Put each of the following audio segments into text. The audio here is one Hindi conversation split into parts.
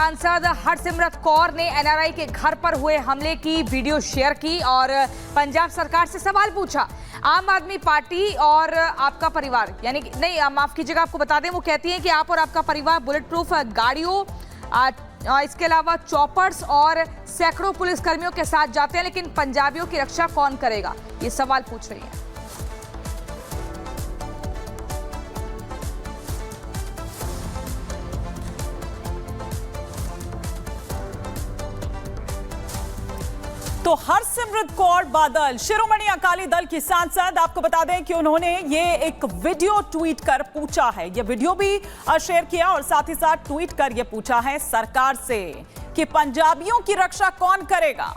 सांसद हरसिमरत कौर ने एनआरआई के घर पर हुए हमले की वीडियो शेयर की और पंजाब सरकार से सवाल पूछा। आम आदमी पार्टी और आपका परिवार, यानी नहीं माफ कीजिएगा, आपको बता दें, वो कहती हैं कि आप और आपका परिवार बुलेट प्रूफ गाड़ियों, इसके अलावा चॉपर्स और सैकड़ों पुलिसकर्मियों के साथ जाते हैं, लेकिन पंजाबियों की रक्षा कौन करेगा, ये सवाल पूछ रही है। तो हरसिमरत कौर बादल शिरोमणि अकाली दल की सांसद, आपको बता दें कि उन्होंने ये एक वीडियो ट्वीट कर पूछा है, ये वीडियो भी शेयर किया और साथ ही साथ ट्वीट कर ये पूछा है सरकार से कि पंजाबियों की रक्षा कौन करेगा।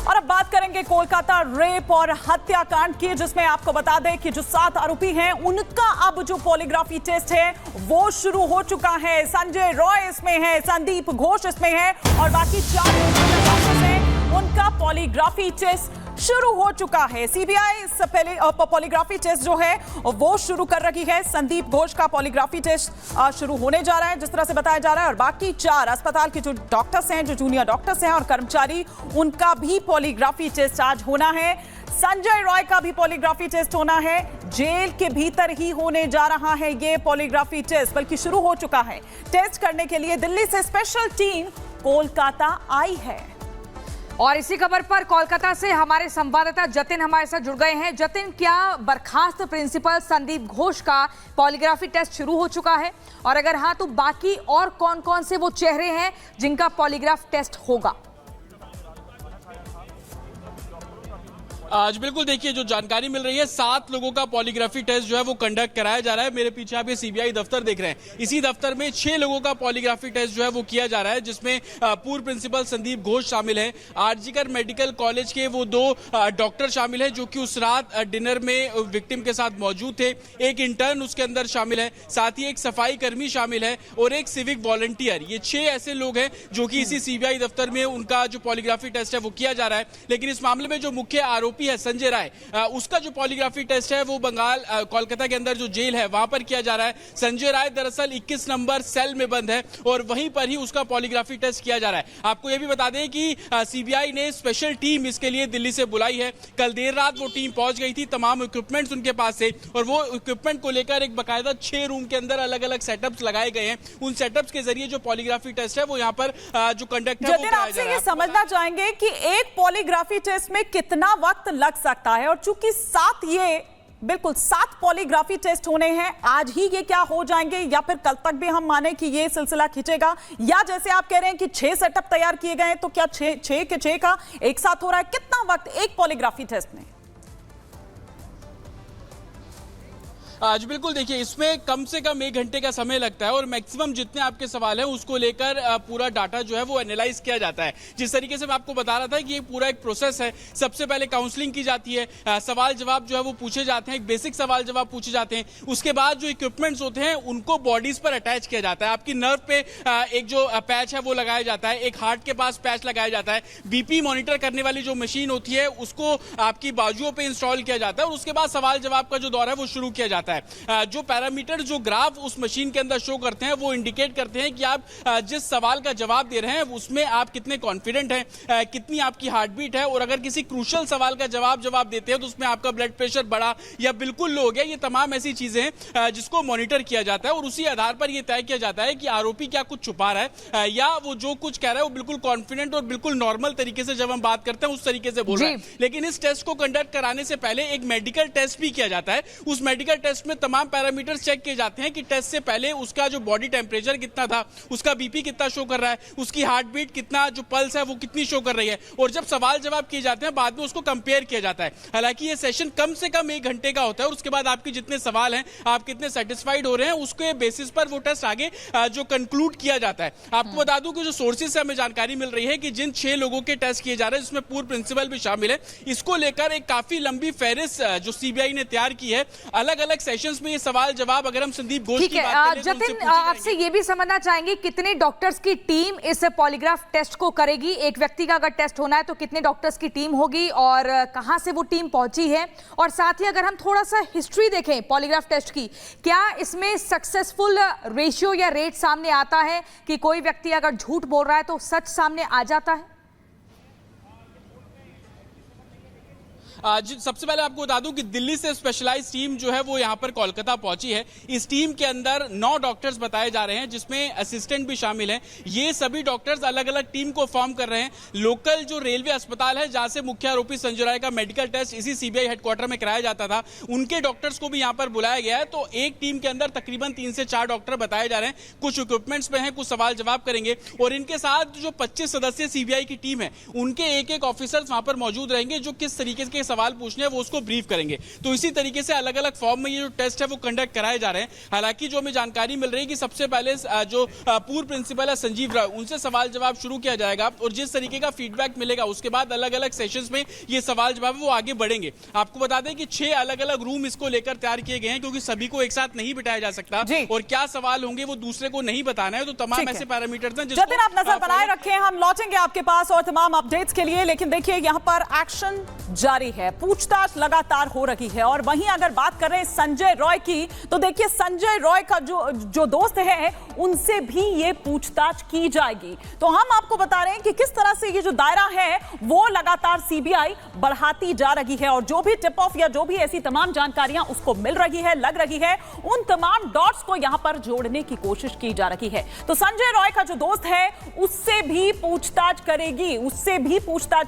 और अब बात करेंगे कोलकाता रेप और हत्याकांड की, जिसमें आपको बता दें कि जो 7 आरोपी हैं उनका अब जो पॉलीग्राफी टेस्ट है वो शुरू हो चुका है। संजय रॉय इसमें है, संदीप घोष इसमें है और बाकी 4 लोग हैं, उनका पॉलीग्राफी टेस्ट शुरू हो चुका है। सीबीआई पहले पॉलीग्राफी टेस्ट जो है वो शुरू कर रही है। संदीप घोष का पॉलीग्राफी टेस्ट शुरू होने जा रहा है, जिस तरह से बताया जा रहा है, और बाकी 4 अस्पताल के जो डॉक्टर्स हैं, जो जूनियर डॉक्टर्स हैं और कर्मचारी, उनका भी पॉलीग्राफी टेस्ट आज होना है। संजय रॉय का भी पॉलीग्राफी टेस्ट होना है। जेल के भीतर ही होने जा रहा है ये पॉलीग्राफी टेस्ट, बल्कि शुरू हो चुका है। टेस्ट करने के लिए दिल्ली से स्पेशल टीम कोलकाता आई है। और इसी खबर पर कोलकाता से हमारे संवाददाता जतिन हमारे साथ जुड़ गए हैं। जतिन, क्या बर्खास्त प्रिंसिपल संदीप घोष का पॉलीग्राफी टेस्ट शुरू हो चुका है, और अगर हाँ तो बाकी और कौन कौन से वो चेहरे हैं जिनका पॉलीग्राफ टेस्ट होगा? आज बिल्कुल देखिए, जो जानकारी मिल रही है, 7 लोगों का पॉलीग्राफी टेस्ट जो है वो कंडक्ट कराया जा रहा है। मेरे पीछे आप ये सीबीआई दफ्तर देख रहे हैं, इसी दफ्तर में 6 लोगों का पॉलीग्राफी टेस्ट जो है वो किया जा रहा है, जिसमें पूर्व प्रिंसिपल संदीप घोष शामिल हैं, आरजीकर मेडिकल कॉलेज के वो 2 डॉक्टर शामिल हैं जो कि उस रात डिनर में विक्टिम के साथ मौजूद थे, एक इंटर्न उसके अंदर शामिल है, साथ ही एक सफाई कर्मी शामिल है और एक सिविक वॉलंटियर। ये 6 ऐसे लोग हैं जो कि इसी सीबीआई दफ्तर में उनका जो पॉलीग्राफी टेस्ट है वो किया जा रहा है। लेकिन इस मामले में जो मुख्य आरोपी है संजय राय, उसका जो पॉलीग्राफी टेस्ट है वो बंगाल कोलकाता के अंदर जो जेल है वहां पर किया जा रहा है। संजय राय दरअसल 21 नंबर सेल में बंद है और वहीं पर ही उसका पॉलीग्राफी टेस्ट किया जा रहा है। आपको यह भी बता दें कि सीबीआई ने स्पेशल टीम इसके लिए दिल्ली से बुलाई है। कल देर रात वो टीम पहुंच गई थी, तमाम इक्विपमेंट्स उनके पास से, और वो इक्विपमेंट को लेकर एक बाकायदा 6 रूम के अंदर अलग अलग सेटअप्स लगाए गए हैं। उन सेटअप्स के जरिए जो पॉलीग्राफी टेस्ट है वो यहाँ पर जो कंडक्ट है वो कराया जा रहा है। ये समझना चाहेंगे कि एक पॉलीग्राफी टेस्ट में कितना वक्त लग सकता है, और चूंकि 7 पॉलीग्राफी टेस्ट होने हैं, आज ही ये क्या हो जाएंगे या फिर कल तक भी हम माने कि ये सिलसिला खींचेगा, या जैसे आप कह रहे हैं कि 6 सेटअप तैयार किए गए हैं, तो क्या 6 के 6 का एक साथ हो रहा है? कितना वक्त एक पॉलीग्राफी टेस्ट में? आज बिल्कुल देखिए, इसमें कम से कम 1 घंटे का समय लगता है और मैक्सिमम जितने आपके सवाल हैं उसको लेकर पूरा डाटा जो है वो एनालाइज किया जाता है। जिस तरीके से मैं आपको बता रहा था कि ये पूरा एक प्रोसेस है। सबसे पहले काउंसलिंग की जाती है, सवाल जवाब जो है वो पूछे जाते हैं, एक बेसिक सवाल जवाब पूछे जाते हैं। उसके बाद जो इक्विपमेंट्स होते हैं उनको बॉडीज पर अटैच किया जाता है। आपकी नर्व पे एक जो पैच है वो लगाया जाता है, एक हार्ट के पास पैच लगाया जाता है, बीपी मॉनिटर करने वाली जो मशीन होती है उसको आपकी बाजुओं पे इंस्टॉल किया जाता है और उसके बाद सवाल जवाब का जो दौर है वो शुरू किया जाता है। जो पैरामीटर, जो ग्राफ उस मशीन के अंदर शो करते हैं वो इंडिकेट करते हैं कि आप जिस सवाल का जवाब दे रहे हैं उसमें आप कितने कॉन्फिडेंट हैं, कितनी आपकी हार्ट बीट है, और अगर किसी क्रूशियल सवाल का जवाब देते हैं तो उसमें आपका ब्लड प्रेशर बढ़ा या बिल्कुल लो हो गया। ये तमाम ऐसी चीजें हैं जिसको मॉनिटर किया जाता है और उसी आधार पर यह तय किया जाता है कि आरोपी क्या कुछ छुपा रहा है या वो जो कुछ कह रहा है वो बिल्कुल कॉन्फिडेंट और बिल्कुल नॉर्मल तरीके से जब हम बात करते हैं उस तरीके से बोल रहा है। लेकिन इस टेस्ट को कंडक्ट कराने से पहले एक मेडिकल टेस्ट भी किया जाता है। उस मेडिकल टेस्ट टेस्ट में तमाम पैरामीटर्स चेक किए जाते हैं कि टेस्ट से पहले उसका जो बॉडी टेम्परेचर कितना था, उसका बीपी कितना शो कर रहा है, उसकी हार्ट बीट कितना, जो पल्स है वो कितनी शो कर रही है, और जब सवाल जवाब किए जाते हैं बाद में उसको कंपेयर किया जाता है। हालांकि ये सेशन कम से कम 1 घंटे का होता है और उसके बाद आपके जितने सवाल हैं, आप कितने सेटिस्फाइड हो रहे हैं, उसके बेसिस पर वो टेस्ट आगे जो कंक्लूड किया जाता है। आपको बता दूं कि जो सोर्सेज से हमें जानकारी मिल रही है कि जिन 6 लोगों के टेस्ट किए जा रहे हैं, जिसमें पूर्व प्रिंसिपल भी शामिल है, इसको लेकर एक काफी लंबी फहरिस्त जो सीबीआई ने तैयार की है। अलग अलग सेशंस में ये सवाल जवाब, अगर हम संदीप घोष की बात करें तो उनसे जतिन, आपसे ये भी समझना चाहेंगे कितने डॉक्टर्स की टीम इस पॉलीग्राफ टेस्ट को करेगी? एक व्यक्ति का अगर टेस्ट होना है तो कितने डॉक्टर्स की टीम होगी और कहां से वो टीम पहुंची है? और साथ ही अगर हम थोड़ा सा हिस्ट्री देखें पॉलीग्राफ टेस्ट की, क्या इसमें सक्सेसफुल रेशियो या रेट सामने आता है कि कोई व्यक्ति अगर झूठ बोल रहा है तो सच सामने आ जाता है? सबसे पहले आपको बता दूं कि दिल्ली से स्पेशलाइज्ड टीम जो है वो यहां पर कोलकाता पहुंची है। इस टीम के अंदर 9 डॉक्टर्स बताए जा रहे हैं, जिसमें असिस्टेंट भी शामिल हैं। ये सभी डॉक्टर्स अलग अलग टीम को फॉर्म कर रहे हैं। लोकल जो रेलवे अस्पताल है जहां से मुख्य आरोपी संजय राय का मेडिकल टेस्ट इसी सीबीआई हेडक्वार्टर में कराया जाता था, उनके डॉक्टर्स को भी यहां पर बुलाया गया है। तो एक टीम के अंदर तकरीबन 3 से 4 डॉक्टर बताए जा रहे हैं। कुछ इक्विपमेंट्स पे हैं, कुछ सवाल जवाब करेंगे, और इनके साथ जो 25 सदस्यीय सीबीआई की टीम है, उनके एक ऑफिसर्स वहां पर मौजूद रहेंगे जो किस तरीके के सवाल पूछने हैं वो उसको ब्रीफ करेंगे। तो इसी तरीके से अलग अलग फॉर्म में ये जो टेस्ट है वो कंडक्ट कराए जा रहे हैं। हालांकि जो हमें जानकारी मिल रही है कि सबसे पहले जो पूर्व प्रिंसिपल है संजीव राय, उनसे सवाल जवाब शुरू किया जाएगा और जिस तरीके का फीडबैक मिलेगा उसके बाद अलग अलग सेशंस में ये सवाल जवाब वो आगे बढ़ेंगे। आपको बता दें कि 6 अलग अलग रूम इसको लेकर तैयार किए गए हैं, क्योंकि सभी को एक साथ नहीं बिठाया जा सकता और क्या सवाल होंगे वो दूसरे को नहीं बताना है। तो तमाम ऐसे पैरामीटर्स हैं जिसको आप नजर बनाए रखें। हम लौटेंगे आपके पास और तमाम अपडेट्स के लिए, लेकिन देखिए यहां पर एक्शन जारी है, पूछताछ लगातार हो रही है। और वहीं अगर बात करें संजय रॉय की, तो देखिए संजय रॉय का जो दोस्त है उनसे भी ये पूछताछ की जाएगी। तो हम आपको बता रहे हैं कि किस तरह से ये जो दायरा है वो लगातार सीबीआई बढ़ाती जा रही है और जो भी टिप ऑफ या जो भी ऐसी तमाम जानकारियां उसको मिल रही है, लग रही है, उन तमाम डॉट्स को यहां पर जोड़ने की कोशिश की जा रही है। तो संजय रॉय का जो दोस्त है उससे भी पूछताछ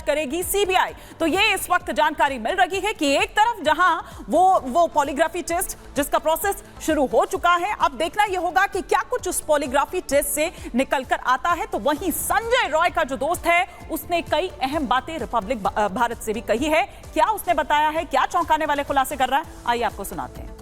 करेगी सीबीआई। तो ये इस वक्त जानकारी मिल रही है कि एक तरफ जहां वो पॉलीग्राफी टेस्ट जिसका प्रोसेस शुरू हो चुका है, अब देखना यह होगा कि क्या कुछ उस पॉलीग्राफी टेस्ट से निकलकर आता है। तो वहीं संजय रॉय का जो दोस्त है उसने कई अहम बातें रिपब्लिक भारत से भी कही है। क्या उसने बताया है, क्या चौंकाने वाले खुलासे कर रहा है, आइए आपको सुनाते हैं।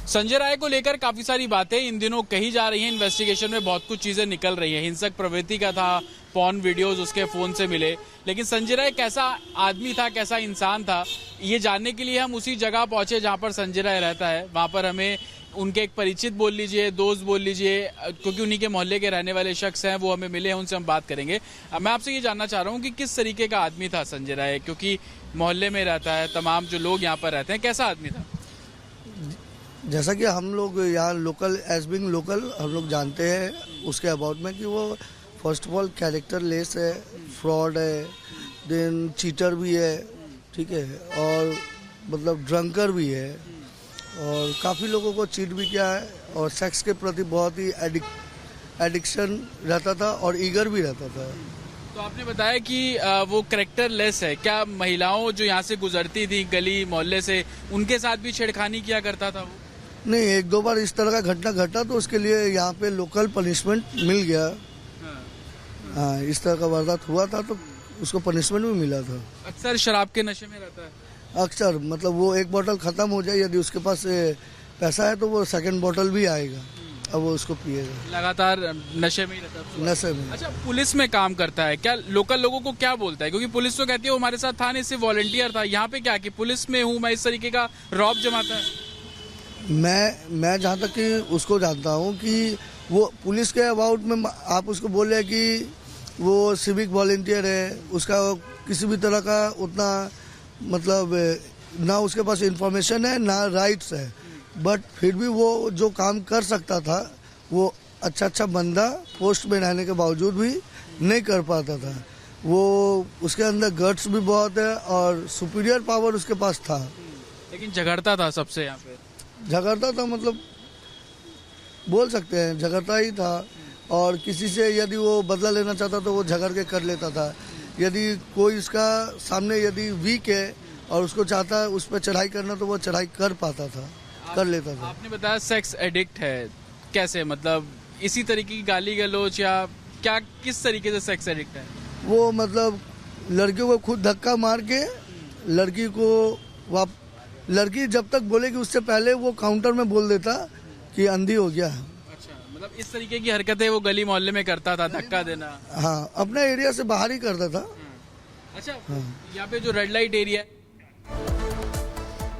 संजय राय को लेकर काफी सारी बातें इन दिनों कही जा रही हैं। इन्वेस्टिगेशन में बहुत कुछ चीजें निकल रही है। हिंसक प्रवृत्ति का था, पॉर्न वीडियोस उसके फोन से मिले, लेकिन संजय राय कैसा आदमी था, कैसा इंसान था, ये जानने के लिए हम उसी जगह पहुंचे जहां पर संजय राय रहता है। वहां पर हमें उनके एक परिचित बोल लीजिए, दोस्त बोल लीजिए, क्योंकि उन्हीं के मोहल्ले के रहने वाले शख्स हैं, वो हमें मिले हैं, उनसे हम बात करेंगे। मैं आपसे ये जानना चाह रहा हूँ कि किस तरीके का आदमी था संजय राय, क्योंकि मोहल्ले में रहता है, तमाम जो लोग यहाँ पर रहते हैं, कैसा आदमी था? जैसा कि हम लोग यहाँ लोकल एज बिंग लोकल हम लोग जानते हैं उसके अबाउट में कि वो first of all character less है, फ्रॉड है, देन चीटर भी है, ठीक है, और मतलब ड्रंकर भी है और काफ़ी लोगों को चीट भी किया है और सेक्स के प्रति बहुत ही एडिक्शन रहता था और ईगर भी रहता था। तो आपने बताया कि वो कैरेक्टर लेस है, क्या महिलाओं जो यहाँ से गुजरती थी गली मोहल्ले से, उनके साथ भी छेड़खानी किया करता था वो? नहीं, 1-2 बार इस तरह का घटना घटा तो उसके लिए यहाँ पे लोकल पनिशमेंट मिल गया। हाँ, इस तरह का वारदात हुआ था तो उसको पनिशमेंट भी मिला था। अक्सर शराब के नशे में रहता है? अक्सर, मतलब वो एक बोतल खत्म हो जाए, यदि उसके पास पैसा है तो वो सेकंड बोतल भी आएगा, अब वो उसको पिएगा। लगातार नशे में ही रहता है? नशे में। अच्छा, पुलिस में काम करता है, क्या लोकल लोगों को क्या बोलता है? क्योंकि पुलिस तो कहती है वो हमारे साथ था नहीं, सिर्फ वॉलंटियर था। यहाँ पे क्या कि पुलिस में हूँ मैं, इस तरीके का रौब जमाता है? मैं जहाँ तक कि उसको जानता हूँ कि वो पुलिस के अबाउट में आप उसको बोल रहे हैं कि वो सिविक वॉलंटियर है, उसका किसी भी तरह का उतना मतलब ना उसके पास इंफॉर्मेशन है ना राइट्स है, बट फिर भी वो जो काम कर सकता था वो अच्छा बंदा पोस्ट में रहने के बावजूद भी नहीं कर पाता था। वो उसके अंदर गट्स भी बहुत है और सुपीरियर पावर उसके पास था, लेकिन झगड़ता था सबसे। यहाँ पे झगड़ता था, मतलब बोल सकते हैं झगड़ता ही था। और किसी से यदि वो बदला लेना चाहता तो वो झगड़ के कर लेता था। यदि कोई इसका सामने यदि वीक है और उसको चाहता है उस पर चढ़ाई करना तो वो चढ़ाई कर पाता था। कर लेता था। आपने बताया सेक्स एडिक्ट है, कैसे, मतलब इसी तरीके की गाली गलौज या क्या, किस तरीके से सेक्स एडिक्ट है? वो मतलब लड़कियों को खुद धक्का मार के लड़की को लड़की जब तक बोलेगी उससे पहले वो काउंटर में बोल देता कि अंधी हो गया। अच्छा, मतलब इस तरीके की हरकतें वो गली मोहल्ले में करता था, धक्का देना? हाँ, अपने एरिया से बाहर ही करता था। अच्छा, यहाँ पे जो रेड लाइट एरिया है